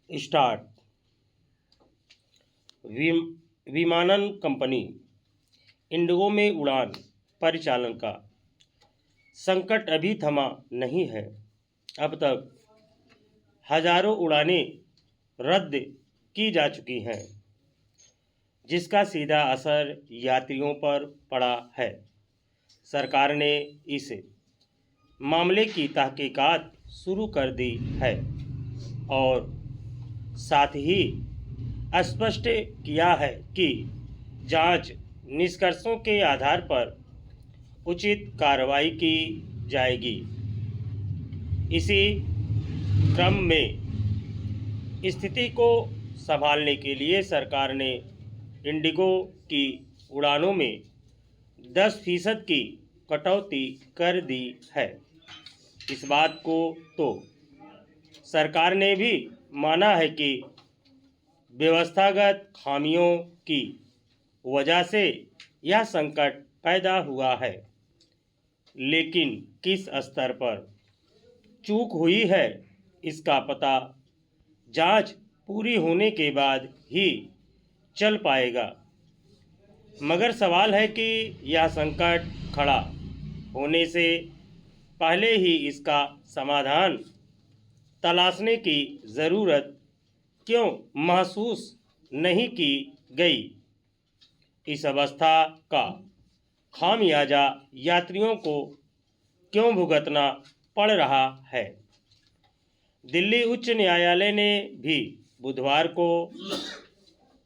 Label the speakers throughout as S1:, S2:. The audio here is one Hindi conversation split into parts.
S1: स्टार्ट। विमानन कंपनी इंडिगो में उड़ान परिचालन का संकट अभी थमा नहीं है। अब तक हजारों उड़ानें रद्द की जा चुकी हैं, जिसका सीधा असर यात्रियों पर पड़ा है। सरकार ने इस मामले की तहकीकात शुरू कर दी है और साथ ही स्पष्ट किया है कि जांच निष्कर्षों के आधार पर उचित कार्रवाई की जाएगी। इसी क्रम में स्थिति को संभालने के लिए सरकार ने इंडिगो की उड़ानों में 10% की कटौती कर दी है। इस बात को तो सरकार ने भी माना है कि व्यवस्थागत खामियों की वजह से यह संकट पैदा हुआ है, लेकिन किस स्तर पर चूक हुई है इसका पता जांच पूरी होने के बाद ही चल पाएगा। मगर सवाल है कि यह संकट खड़ा होने से पहले ही इसका समाधान तलाशने की ज़रूरत क्यों महसूस नहीं की गई। इस अवस्था का खामियाजा यात्रियों को क्यों भुगतना पड़ रहा है। दिल्ली उच्च न्यायालय ने भी बुधवार को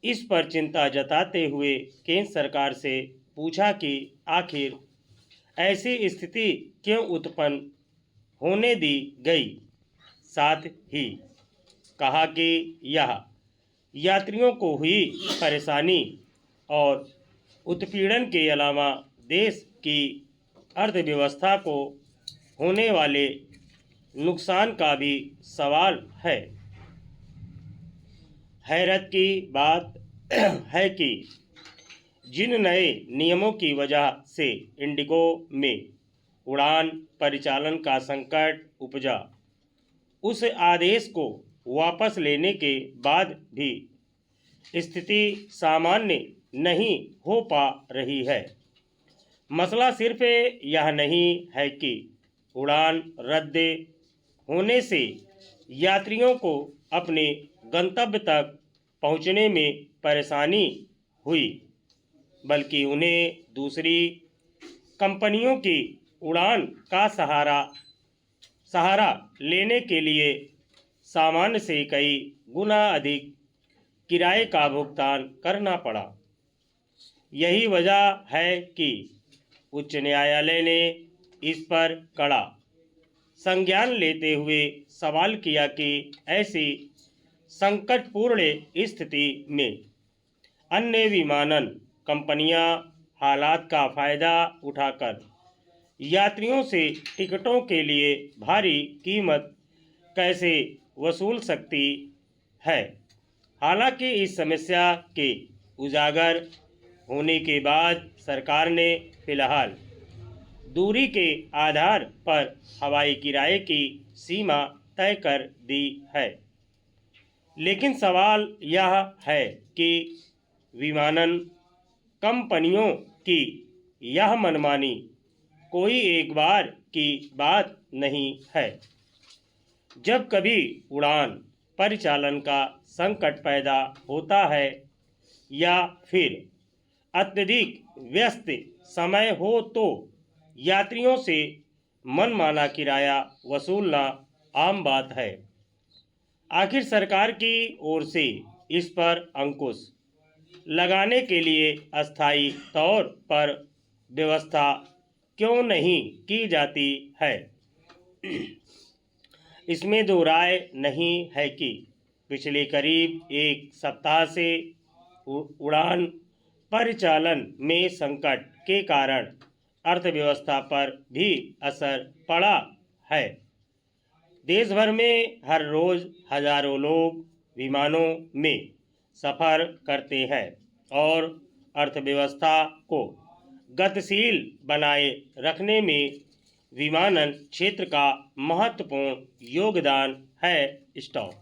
S1: इस पर चिंता जताते हुए केंद्र सरकार से पूछा कि आखिर ऐसी स्थिति क्यों उत्पन्न होने दी गई। साथ ही कहा कि यह यात्रियों को हुई परेशानी और उत्पीड़न के अलावा देश की अर्थव्यवस्था को होने वाले नुकसान का भी सवाल है। हैरत की बात है कि जिन नए नियमों की वजह से इंडिगो में उड़ान परिचालन का संकट उपजा, उस आदेश को वापस लेने के बाद भी स्थिति सामान्य नहीं हो पा रही है। मसला सिर्फ यह नहीं है कि उड़ान रद्द होने से यात्रियों को अपने गंतव्य तक पहुंचने में परेशानी हुई, बल्कि उन्हें दूसरी कंपनियों की उड़ान का सहारा लेने के लिए सामान्य से कई गुना अधिक किराए का भुगतान करना पड़ा। यही वजह है कि उच्च न्यायालय ने इस पर कड़ा संज्ञान लेते हुए सवाल किया कि ऐसी संकटपूर्ण स्थिति में अन्य विमानन कंपनियां हालात का फ़ायदा उठाकर यात्रियों से टिकटों के लिए भारी कीमत कैसे वसूल सकती है। हालांकि इस समस्या के उजागर होने के बाद सरकार ने फिलहाल दूरी के आधार पर हवाई किराए की सीमा तय कर दी है। लेकिन सवाल यह है कि विमानन कंपनियों की यह मनमानी कोई एक बार की बात नहीं है। जब कभी उड़ान परिचालन का संकट पैदा होता है या फिर अत्यधिक व्यस्त समय हो, तो यात्रियों से मनमाना किराया वसूलना आम बात है। आखिर सरकार की ओर से इस पर अंकुश लगाने के लिए अस्थायी तौर पर व्यवस्था क्यों नहीं की जाती है। इसमें दो राय नहीं है कि पिछले करीब एक सप्ताह से उड़ान परिचालन में संकट के कारण अर्थव्यवस्था पर भी असर पड़ा है। देश भर में हर रोज़ हजारों लोग विमानों में सफ़र करते हैं और अर्थव्यवस्था को गतिशील बनाए रखने में विमानन क्षेत्र का महत्वपूर्ण योगदान है। स्टॉप।